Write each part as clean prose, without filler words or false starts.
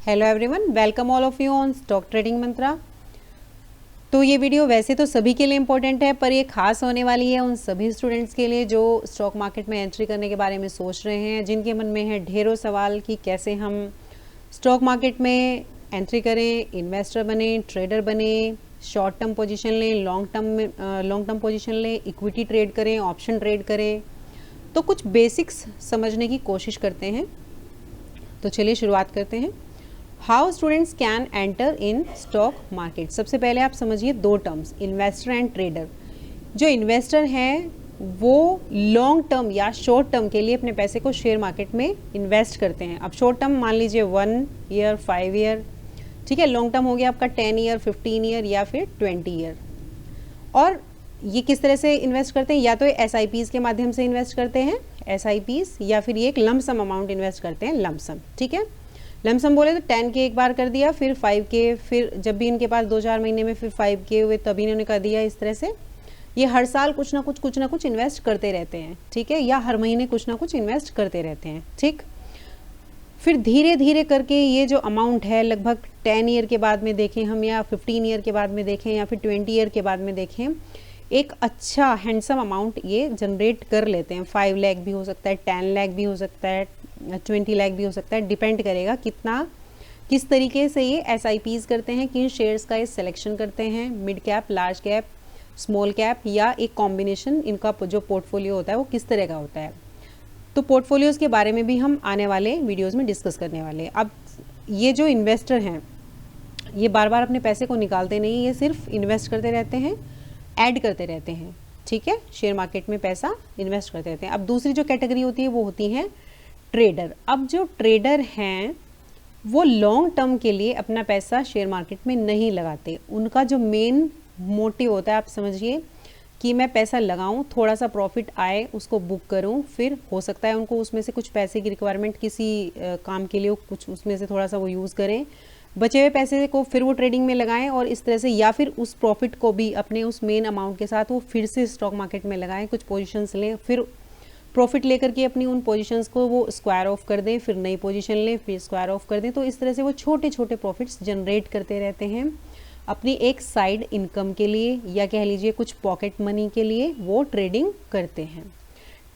Hello everyone, welcome all of you on stock trading Mantra. तो ये video वैसे तो सभी के लिए इम्पोर्टेंट है, पर ये खास होने वाली है उन सभी स्टूडेंट्स के लिए जो स्टॉक मार्केट में एंट्री करने के बारे में सोच रहे हैं, जिनके मन में है ढेरों सवाल कि कैसे हम स्टॉक मार्केट में एंट्री करें, इन्वेस्टर बने, ट्रेडर बने, शॉर्ट टर्म पोजीशन लें, लॉन्ग टर्म पोजीशन लें, इक्विटी ट्रेड करें, ऑप्शन ट्रेड करें। तो कुछ बेसिक्स समझने की कोशिश करते हैं। तो चलिए शुरुआत करते हैं। How students can enter in stock market. सबसे पहले आप समझिए दो टर्म्स, इन्वेस्टर एंड ट्रेडर। जो इन्वेस्टर हैं वो लॉन्ग टर्म या शॉर्ट टर्म के लिए अपने पैसे को शेयर मार्केट में इन्वेस्ट करते हैं। अब शॉर्ट टर्म मान लीजिए 1 ईयर, 5 ईयर, ठीक है। लॉन्ग टर्म हो गया आपका 10 ईयर, 15 ईयर या फिर 20 ईयर। और ये किस तरह से इन्वेस्ट करते हैं, या तो SIPs के माध्यम से इन्वेस्ट करते हैं, SIPs, या फिर ये एक लमसम अमाउंट इन्वेस्ट करते हैं, लमसम, ठीक है। लमसम बोले तो 10 के एक बार कर दिया, फिर 5 के, फिर जब भी इनके पास 2-4 महीने में फिर 5 के हुए तभी इन्होंने कर दिया। इस तरह से ये हर साल कुछ ना कुछ इन्वेस्ट करते रहते हैं, ठीक है, या हर महीने कुछ ना कुछ इन्वेस्ट करते रहते हैं, ठीक। फिर धीरे धीरे करके ये जो अमाउंट है लगभग 10 ईयर के बाद में देखें हम, या 15 ईयर के बाद में देखें, या फिर 20 ईयर के बाद में देखें, एक अच्छा हैंडसम अमाउंट ये जनरेट कर लेते हैं। 5 लाख भी हो सकता है, 10 लाख भी हो सकता है, 20 लाख भी हो सकता है, डिपेंड करेगा किस तरीके से ये SIPs करते हैं, किन शेयर्स का ये सिलेक्शन करते हैं, mid cap, large cap, small cap, या एक कॉम्बिनेशन। इनका जो पोर्टफोलियो होता है वो किस तरह का होता है। तो पोर्टफोलियोज़ के बारे में भी हम आने वाले वीडियोज़ में डिस्कस करने वाले हैं। अब ये जो इन्वेस्टर हैं ये बार बार अपने पैसे को निकालते नहीं, ये सिर्फ इन्वेस्ट करते रहते हैं, ऐड करते रहते हैं, ठीक है। शेयर मार्केट में पैसा इन्वेस्ट करते रहते हैं। अब दूसरी जो कैटेगरी होती है वो होती है ट्रेडर। अब जो ट्रेडर हैं वो लॉन्ग टर्म के लिए अपना पैसा शेयर मार्केट में नहीं लगाते। उनका जो मेन मोटिव होता है, आप समझिए कि मैं पैसा लगाऊं, थोड़ा सा प्रॉफिट आए, उसको बुक करूं, फिर हो सकता है उनको उसमें से कुछ पैसे की रिक्वायरमेंट किसी काम के लिए, कुछ उसमें से थोड़ा सा वो यूज़ करें, बचे हुए पैसे को फिर वो ट्रेडिंग में लगाएं, और इस तरह से, या फिर उस प्रॉफिट को भी अपने उस मेन अमाउंट के साथ वो फिर से स्टॉक मार्केट में लगाएं, कुछ पोजीशंस लें, फिर प्रॉफिट लेकर के अपनी उन पोजीशंस को वो स्क्वायर ऑफ कर दें, फिर नई पोजीशन लें, फिर स्क्वायर ऑफ कर दें। तो इस तरह से वो छोटे छोटे प्रॉफिट्स जनरेट करते रहते हैं अपनी एक साइड इनकम के लिए, या कह लीजिए कुछ पॉकेट मनी के लिए वो ट्रेडिंग करते हैं।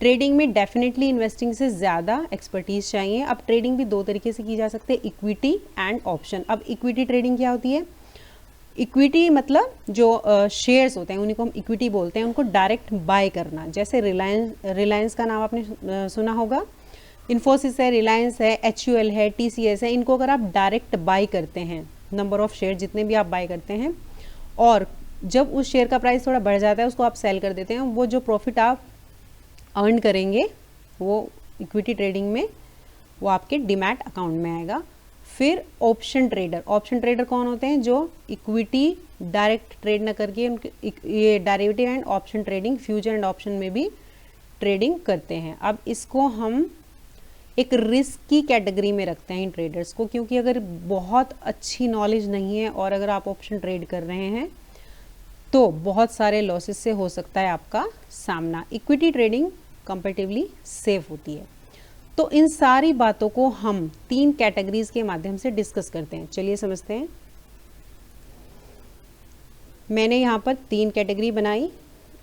ट्रेडिंग में डेफिनेटली इन्वेस्टिंग से ज़्यादा एक्सपर्टीज़ चाहिए। अब ट्रेडिंग भी दो तरीके से की जा सकती है, इक्विटी एंड ऑप्शन। अब इक्विटी ट्रेडिंग क्या होती है? इक्विटी मतलब जो शेयर्स होते हैं उन्हीं को हम इक्विटी बोलते हैं, उनको डायरेक्ट बाय करना। जैसे रिलायंस का नाम आपने सुना होगा, इन्फोसिस है, रिलायंस है, HUL है, TCS है। इनको अगर आप डायरेक्ट बाय करते हैं, नंबर ऑफ शेयर जितने भी आप बाय करते हैं, और जब उस शेयर का प्राइस थोड़ा बढ़ जाता है उसको आप सेल कर देते हैं, वो जो प्रॉफिट आप अर्न करेंगे वो इक्विटी ट्रेडिंग में वो आपके डीमैट अकाउंट में आएगा। फिर ऑप्शन ट्रेडर कौन होते हैं? जो इक्विटी डायरेक्ट ट्रेड न करके उनके ये derivative and option trading, future and option में भी ट्रेडिंग करते हैं। अब इसको हम एक रिस्क की कैटेगरी में रखते हैं इन ट्रेडर्स को, क्योंकि अगर बहुत अच्छी नॉलेज नहीं है और अगर आप ऑप्शन ट्रेड कर रहे हैं तो बहुत सारे लॉसेस से हो सकता है आपका सामना। इक्विटी ट्रेडिंग कंपैरेटिवली सेफ होती है। तो इन सारी बातों को हम 3 कैटेगरीज के माध्यम से डिस्कस करते हैं। चलिए समझते हैं। मैंने यहाँ पर 3 कैटेगरी बनाई,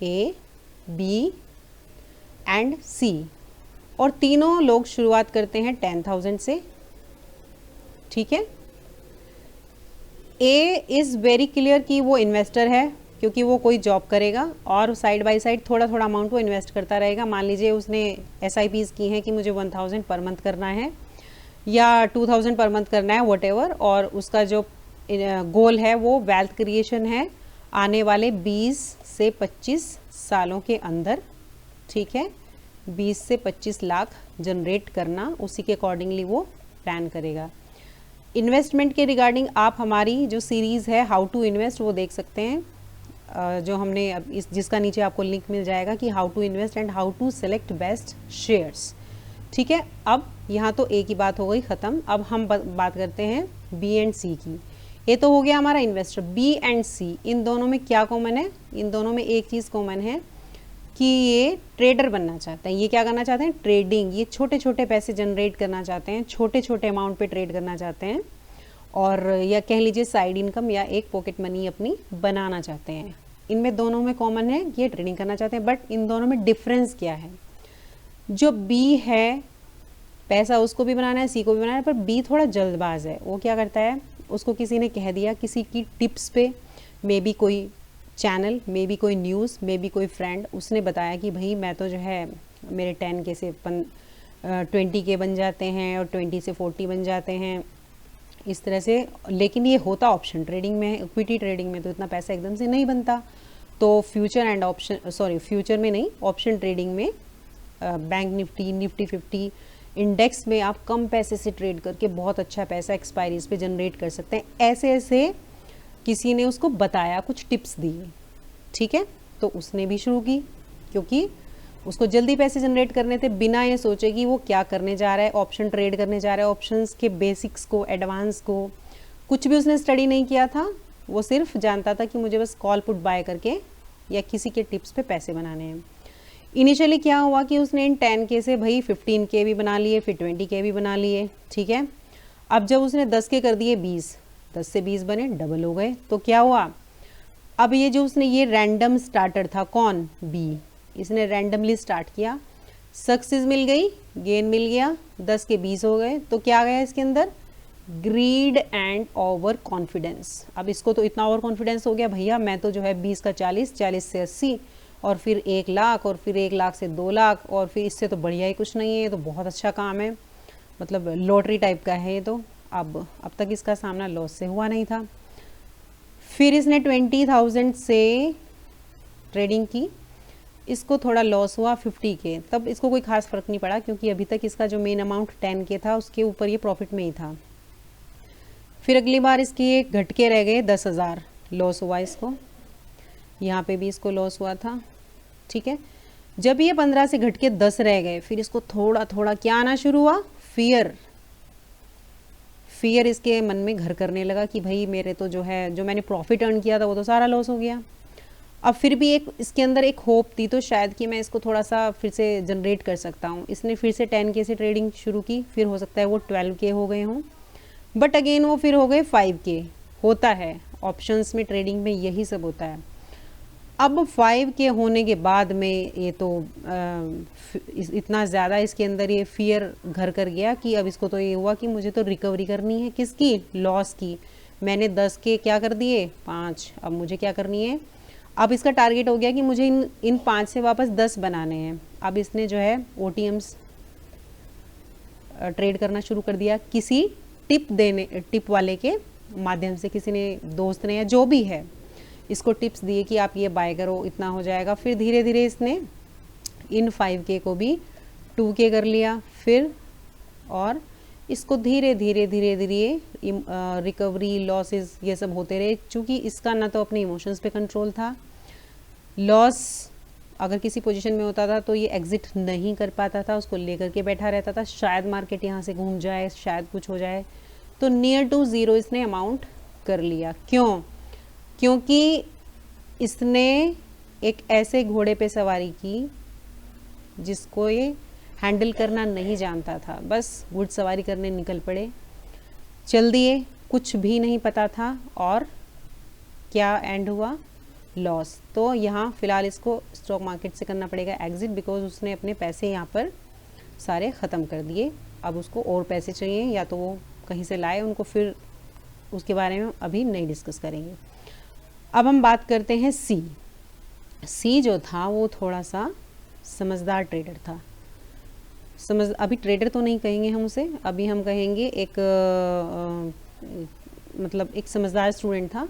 A, B एंड C, और तीनों लोग शुरुआत करते हैं 10,000 से, ठीक है। A इज़ वेरी क्लियर कि वो इन्वेस्टर है, क्योंकि वो कोई जॉब करेगा और साइड बाय साइड थोड़ा थोड़ा अमाउंट वो इन्वेस्ट करता रहेगा। मान लीजिए उसने SIPs की हैं कि मुझे 1,000 पर मंथ करना है या 2,000 पर मंथ करना है, व्हाटएवर, और उसका जो गोल है वो वेल्थ क्रिएशन है आने वाले 20 से 25 सालों के अंदर, ठीक है। 20 से 25 लाख जनरेट करना, उसी के अकॉर्डिंगली वो प्लान करेगा। इन्वेस्टमेंट के रिगार्डिंग आप हमारी जो सीरीज़ है हाउ टू इन्वेस्ट वो देख सकते हैं, जो हमने अब जिसका नीचे आपको लिंक मिल जाएगा कि how to invest and how to select best shares, ठीक है। अब यहाँ तो A की बात हो गई ख़त्म। अब हम बात करते हैं B एंड C की। ये तो हो गया हमारा इन्वेस्टर। B एंड C, इन दोनों में क्या कॉमन है? इन दोनों में एक चीज़ कॉमन है कि ये ट्रेडर बनना चाहते हैं। ये क्या करना चाहते हैं? ट्रेडिंग। ये छोटे छोटे पैसे जनरेट करना चाहते हैं, छोटे छोटे अमाउंट पे ट्रेड करना चाहते हैं। और या कह लीजिए साइड इनकम या एक पॉकेट मनी अपनी बनाना चाहते हैं। इनमें दोनों में कॉमन है कि ये ट्रेडिंग करना चाहते हैं, बट इन दोनों में डिफरेंस क्या है? जो बी है पैसा उसको भी बनाना है, सी को भी बनाना है, पर बी थोड़ा जल्दबाज है। वो क्या करता है, उसको किसी ने कह दिया, किसी की टिप्स पे, मे बी कोई चैनल, मे बी कोई न्यूज़, मे बी कोई फ्रेंड, उसने बताया कि भाई मैं तो जो है मेरे 10 के से 20 के बन जाते हैं और 20 से 40 बन जाते हैं, इस तरह से। लेकिन ये होता ऑप्शन ट्रेडिंग में, इक्विटी ट्रेडिंग में तो इतना पैसा एकदम से नहीं बनता। तो future and option, sorry future में नहीं, ऑप्शन ट्रेडिंग में बैंक निफ्टी, निफ्टी 50 इंडेक्स में आप कम पैसे से ट्रेड करके बहुत अच्छा पैसा एक्सपायरीज पे जनरेट कर सकते हैं। ऐसे ऐसे किसी ने उसको बताया, कुछ टिप्स दी, ठीक है, तो उसने भी शुरू की, क्योंकि उसको जल्दी पैसे जनरेट करने थे, बिना ये सोचे कि वो क्या करने जा रहा है, ऑप्शन ट्रेड करने जा रहा है, ऑप्शंस के बेसिक्स को, एडवांस को कुछ भी उसने स्टडी नहीं किया था। वो सिर्फ जानता था कि मुझे बस कॉल पुट बाय करके या किसी के टिप्स पे पैसे बनाने हैं। इनिशियली क्या हुआ कि उसने इन 10 के से भाई 15 के भी बना लिए, फिर 20 के भी बना लिए, ठीक है। अब जब उसने 10 के कर दिए 20, 10 से 20 बने, डबल हो गए, तो क्या हुआ, अब ये जो उसने ये रैंडम स्टार्टर था, कौन, बी, इसने रैंडमली स्टार्ट किया, सक्सेस मिल गई, गेन मिल गया, 10 के 20 हो गए, तो क्या गया इसके अंदर, ग्रीड एंड ओवर कॉन्फिडेंस। अब इसको तो इतना ओवर कॉन्फिडेंस हो गया, भैया मैं तो जो है 20 का 40, 40 से 80 और फिर 1 लाख और फिर 1 लाख से 2 लाख और फिर इससे तो बढ़िया ही कुछ नहीं है, ये तो बहुत अच्छा काम है, मतलब लॉटरी टाइप का है ये तो। अब तक इसका सामना लॉस से हुआ नहीं था। फिर इसने 20,000 से ट्रेडिंग की, इसको थोड़ा लॉस हुआ 50 के, तब इसको कोई खास फ़र्क नहीं पड़ा, क्योंकि अभी तक इसका जो मेन अमाउंट 10 के था उसके ऊपर ये प्रॉफिट में ही था। फिर अगली बार इसके ये घट के रह गए 10,000, लॉस हुआ इसको, यहाँ पे भी इसको लॉस हुआ था, ठीक है। जब ये 15 से घट के 10 रह गए, फिर इसको थोड़ा थोड़ा क्या आना शुरू हुआ, फियर इसके मन में घर करने लगा कि भाई मेरे तो जो है, जो मैंने प्रॉफिट अर्न किया था वो तो सारा लॉस हो गया। अब फिर भी एक इसके अंदर एक होप थी, तो शायद कि मैं इसको थोड़ा सा फिर से जनरेट कर सकता हूँ। इसने फिर से 10 के से ट्रेडिंग शुरू की, फिर हो सकता है वो 12 के हो गए हों, बट अगेन वो फिर हो गए 5 के। होता है ऑप्शंस में, ट्रेडिंग में यही सब होता है। अब 5 के होने के बाद में ये तो इतना ज़्यादा इसके अंदर ये फियर घर कर गया कि अब इसको तो ये हुआ कि मुझे तो रिकवरी करनी है, किसकी, लॉस की। मैंने 10 के क्या कर दिए, 5, अब मुझे क्या करनी है, अब इसका टारगेट हो गया कि मुझे इन 5 से वापस 10 बनाने हैं। अब इसने जो है OTMs ट्रेड करना शुरू कर दिया, किसी टिप वाले के माध्यम से, किसी ने, दोस्त ने या जो भी है, इसको टिप्स दिए कि आप ये बाय करो, इतना हो जाएगा। फिर धीरे धीरे इसने इन 5K को भी 2K कर लिया, फिर और इसको धीरे धीरे धीरे धीरे रिकवरी, लॉसेस, ये सब होते रहे। चूँकि इसका ना तो अपने इमोशंस पे कंट्रोल था, लॉस अगर किसी पोजीशन में होता था तो ये एग्जिट नहीं कर पाता था, उसको लेकर के बैठा रहता था, शायद मार्केट यहाँ से घूम जाए, शायद कुछ हो जाए, तो नियर टू ज़ीरो इसने अमाउंट कर लिया। क्यों? क्योंकि इसने एक ऐसे घोड़े पे सवारी की जिसको ये हैंडल करना नहीं जानता था, बस घुड़सवारी करने निकल पड़े, चल दिए, कुछ भी नहीं पता था, और क्या एंड हुआ, लॉस। तो यहाँ फ़िलहाल इसको स्टॉक मार्केट से करना पड़ेगा एग्जिट, बिकॉज उसने अपने पैसे यहाँ पर सारे ख़त्म कर दिए। अब उसको और पैसे चाहिए, या तो वो कहीं से लाए उनको, फिर उसके बारे में अभी नहीं डिस्कस करेंगे। अब हम बात करते हैं सी जो था वो थोड़ा सा समझदार ट्रेडर था। अभी ट्रेडर तो नहीं कहेंगे हम उसे, अभी हम कहेंगे एक मतलब एक समझदार स्टूडेंट था।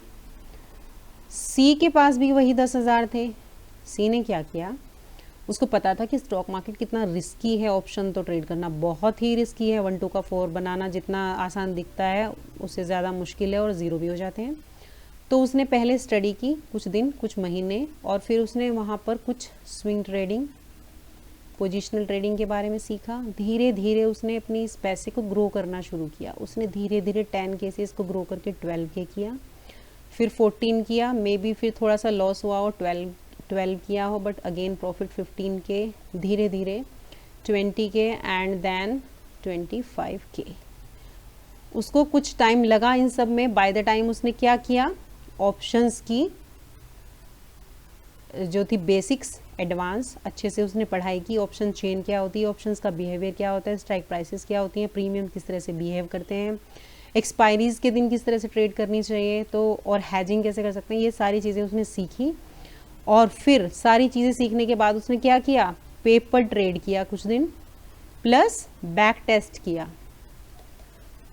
सी के पास भी वही 10,000 थे। सी ने क्या किया, उसको पता था कि स्टॉक मार्केट कितना रिस्की है, ऑप्शन तो ट्रेड करना बहुत ही रिस्की है, 1 2 का 4 बनाना जितना आसान दिखता है उससे ज़्यादा मुश्किल है, और ज़ीरो भी हो जाते हैं। तो उसने पहले स्टडी की कुछ दिन, कुछ महीने, और फिर उसने वहाँ पर कुछ स्विंग ट्रेडिंग, पोजिशनल ट्रेडिंग के बारे में सीखा। धीरे धीरे उसने अपनी इस पैसे को ग्रो करना शुरू किया। उसने धीरे धीरे 10K से इसको ग्रो करके 12K किया, फिर 14 किया, मे बी फिर थोड़ा सा लॉस हुआ और 12 किया हो, बट अगेन प्रॉफिट 15K, धीरे धीरे 20K एंड देन 25K। उसको कुछ टाइम लगा इन सब में। बाय द टाइम उसने क्या किया, ऑप्शंस की जो थी बेसिक्स, एडवांस अच्छे से उसने पढ़ाई की। ऑप्शन चेन क्या होती है, ऑप्शंस का बिहेवियर क्या होता है, स्ट्राइक प्राइसेस क्या होती हैं, प्रीमियम किस तरह से बिहेव करते हैं, एक्सपायरीज के दिन किस तरह से ट्रेड करनी चाहिए, तो और हैजिंग कैसे कर सकते हैं, ये सारी चीज़ें उसने सीखी। और फिर सारी चीज़ें सीखने के बाद उसने क्या किया, पेपर ट्रेड किया कुछ दिन, प्लस बैक टेस्ट किया।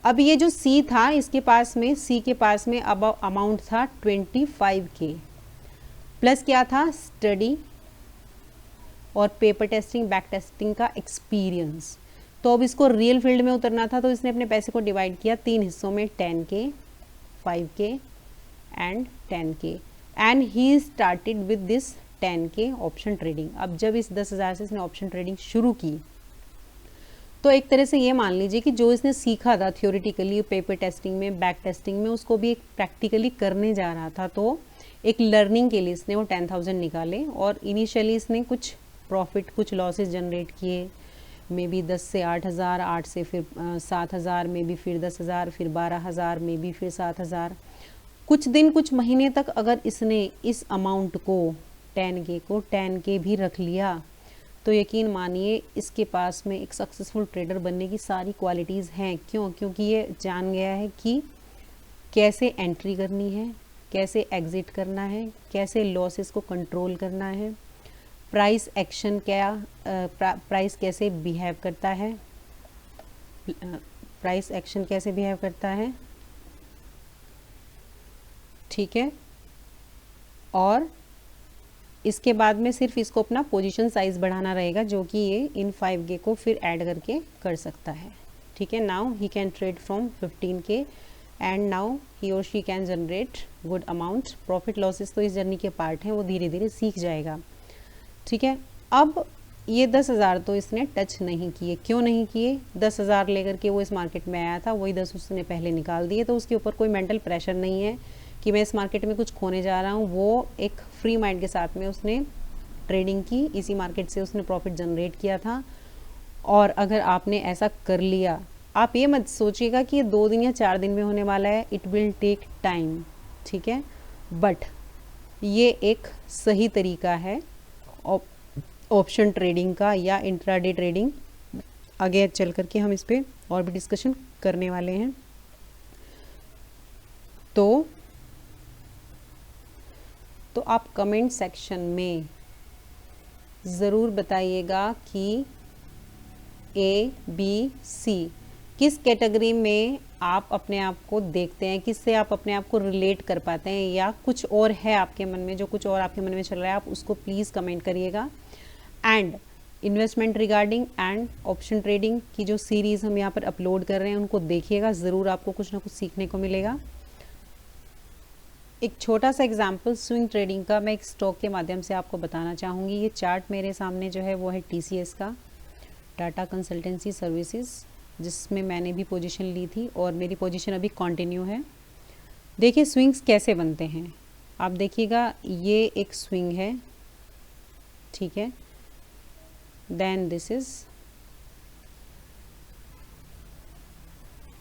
अब ये जो सी था, इसके पास में, सी के पास में अब अमाउंट था 25K, प्लस क्या था, स्टडी और पेपर टेस्टिंग बैक टेस्टिंग का एक्सपीरियंस। तो अब इसको रियल फील्ड में उतरना था, तो इसने अपने पैसे को डिवाइड किया 3 हिस्सों में, 10K, 5K and 10K, and he started with this 10K option trading. अब जब इस 10,000 से इसने ऑप्शन ट्रेडिंग शुरू की, तो एक तरह से ये मान लीजिए कि जो इसने सीखा था थियोरिटिकली पेपर टेस्टिंग में, बैक टेस्टिंग में, उसको भी एक प्रैक्टिकली करने जा रहा था। तो एक लर्निंग के लिए इसने वो 10,000 निकाले, और इनिशियली इसने कुछ प्रॉफिट कुछ लॉसेस जनरेट किए, मे बी 10 से 8,000, 8 से फिर 7,000, मे बी फिर 10,000, फिर 12,000, मे बी फिर 7,000। कुछ दिन कुछ महीने तक अगर इसने इस अमाउंट को 10K भी रख लिया, तो यकीन मानिए इसके पास में एक सक्सेसफुल ट्रेडर बनने की सारी क्वालिटीज़ हैं। क्यों? क्योंकि ये जान गया है कि कैसे एंट्री करनी है, कैसे एग्ज़िट करना है, कैसे लॉसेस को कंट्रोल करना है, प्राइस एक्शन क्या, प्राइस कैसे बिहेव करता है, प्राइस एक्शन कैसे बिहेव करता है, ठीक है। और इसके बाद में सिर्फ इसको अपना पोजीशन साइज बढ़ाना रहेगा, जो कि ये इन 5K को फिर ऐड करके कर सकता है, ठीक है। Now he can trade from 15K and now he और she can generate good amount. Profit losses तो इस जर्नी के पार्ट हैं, वो धीरे धीरे सीख जाएगा, ठीक है। अब ये 10,000 तो इसने टच नहीं किए। क्यों नहीं किए? 10,000 लेकर के वो इस मार्केट में आया था, वही 10 उसने पहले निकाल दिए, तो उसके ऊपर कोई मेंटल प्रेशर नहीं है कि मैं इस मार्केट में कुछ खोने जा रहा हूँ। वो एक फ्री माइंड के साथ में उसने ट्रेडिंग की, इसी मार्केट से उसने प्रॉफिट जनरेट किया था। और अगर आपने ऐसा कर लिया, आप ये मत सोचिएगा कि ये 2 दिन या 4 दिन में होने वाला है, इट विल टेक टाइम, ठीक है। बट ये एक सही तरीका है ऑप्शन ट्रेडिंग का या इंट्राडे ट्रेडिंग। आगे चल करके हम इस पर और भी डिस्कशन करने वाले हैं। तो आप कमेंट सेक्शन में ज़रूर बताइएगा कि ABC किस कैटेगरी में आप अपने आप को देखते हैं, किससे आप अपने आप को रिलेट कर पाते हैं, या कुछ और है आपके मन में, जो कुछ और आपके मन में चल रहा है, आप उसको प्लीज़ कमेंट करिएगा। And investment regarding and option trading की जो सीरीज़ हम यहाँ पर अपलोड कर रहे हैं, उनको देखिएगा, ज़रूर आपको कुछ ना कुछ सीखने को मिलेगा। एक छोटा सा एग्जांपल स्विंग ट्रेडिंग का मैं एक स्टॉक के माध्यम से आपको बताना चाहूँगी। ये चार्ट मेरे सामने जो है वो है TCS का, टाटा कंसल्टेंसी सर्विसेज, जिसमें मैंने भी पोजीशन ली थी और मेरी पोजीशन अभी कंटिन्यू है। देखिए स्विंग्स कैसे बनते हैं, आप देखिएगा, ये एक स्विंग है, ठीक है, देन दिस इज,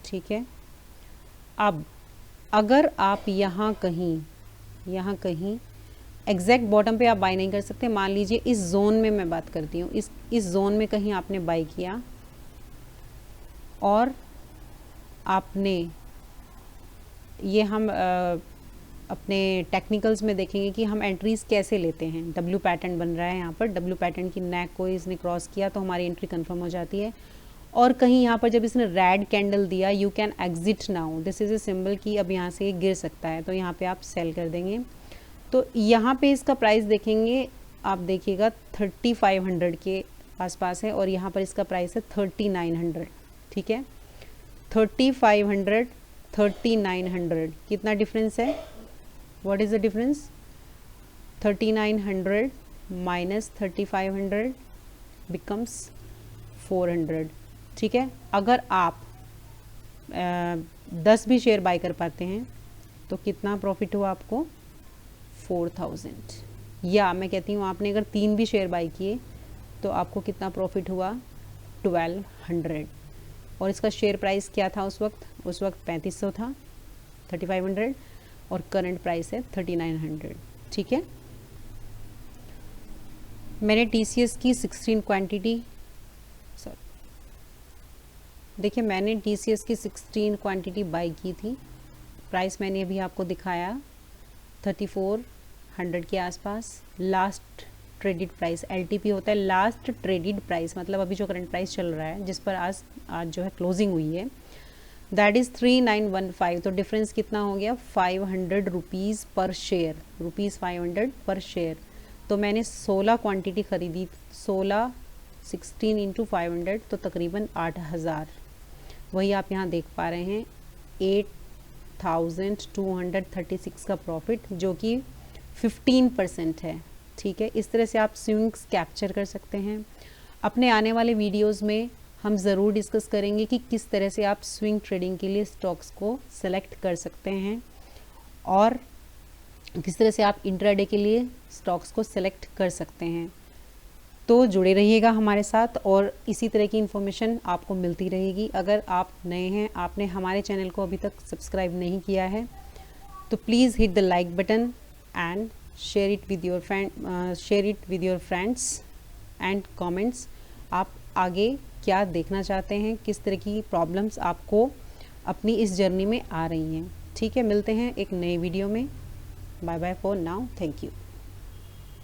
ठीक है। अब अगर आप यहाँ कहीं एग्जैक्ट बॉटम पे आप बाय नहीं कर सकते। मान लीजिए इस जोन में मैं बात करती हूँ, इस जोन में कहीं आपने बाय किया और आपने ये हम अपने टेक्निकल्स में देखेंगे कि हम एंट्रीज कैसे लेते हैं। डब्ल्यू पैटर्न बन रहा है यहाँ पर, डब्ल्यू पैटर्न की नेक को इसने क्रॉस किया तो हमारी एंट्री कंफर्म हो जाती है। और कहीं यहाँ पर जब इसने रेड कैंडल दिया, you can exit now, this is a symbol कि अब यहाँ से ये गिर सकता है, तो यहाँ पे आप सेल कर देंगे। तो यहाँ पे इसका प्राइस देखेंगे, आप देखिएगा 3500 के आसपास है और यहाँ पर इसका प्राइस है 3900, ठीक है। 3500 3900 कितना डिफरेंस है? What is the difference? 3900 minus 3500 becomes 400, ठीक है। अगर आप 10 भी शेयर बाय कर पाते हैं तो कितना प्रॉफिट हुआ आपको? 4000। या मैं कहती हूँ आपने अगर 3 भी शेयर बाय किए तो आपको कितना प्रॉफिट हुआ? 1200। और इसका शेयर प्राइस क्या था उस वक्त 3500 था, 3500, और करंट प्राइस है 3900। ठीक है, मैंने TCS की 16 क्वांटिटी, देखिए मैंने TCS की 16 क्वांटिटी बाई की थी। प्राइस मैंने अभी आपको दिखाया 3400 के आसपास। लास्ट ट्रेडेड प्राइस LTP होता है, लास्ट ट्रेडेड प्राइस, मतलब अभी जो करंट प्राइस चल रहा है जिस पर आज जो है क्लोजिंग हुई है, दैट इज़ 3915। तो डिफरेंस कितना हो गया 500 रुपीज़ पर शेयर, रुपीज़ 500 पर शेयर। तो मैंने 16 क्वांटिटी खरीदी, 16 इंटू 500 तो तकरीबन 8000। वही आप यहाँ देख पा रहे हैं 8236 का प्रॉफिट, जो कि 15% है। ठीक है, इस तरह से आप स्विंग्स कैप्चर कर सकते हैं। अपने आने वाले वीडियोस में हम ज़रूर डिस्कस करेंगे कि किस तरह से आप स्विंग ट्रेडिंग के लिए स्टॉक्स को सेलेक्ट कर सकते हैं और किस तरह से आप इंट्राडे के लिए स्टॉक्स को सेलेक्ट कर सकते हैं। तो जुड़े रहिएगा हमारे साथ और इसी तरह की इन्फॉर्मेशन आपको मिलती रहेगी। अगर आप नए हैं, आपने हमारे चैनल को अभी तक सब्सक्राइब नहीं किया है, तो please hit the like button and share it with your friends and comments. आप आगे क्या देखना चाहते हैं, किस तरह की प्रॉब्लम्स आपको अपनी इस जर्नी में आ रही हैं। ठीक है, मिलते हैं एक नए वीडियो में। Bye bye for now, thank you.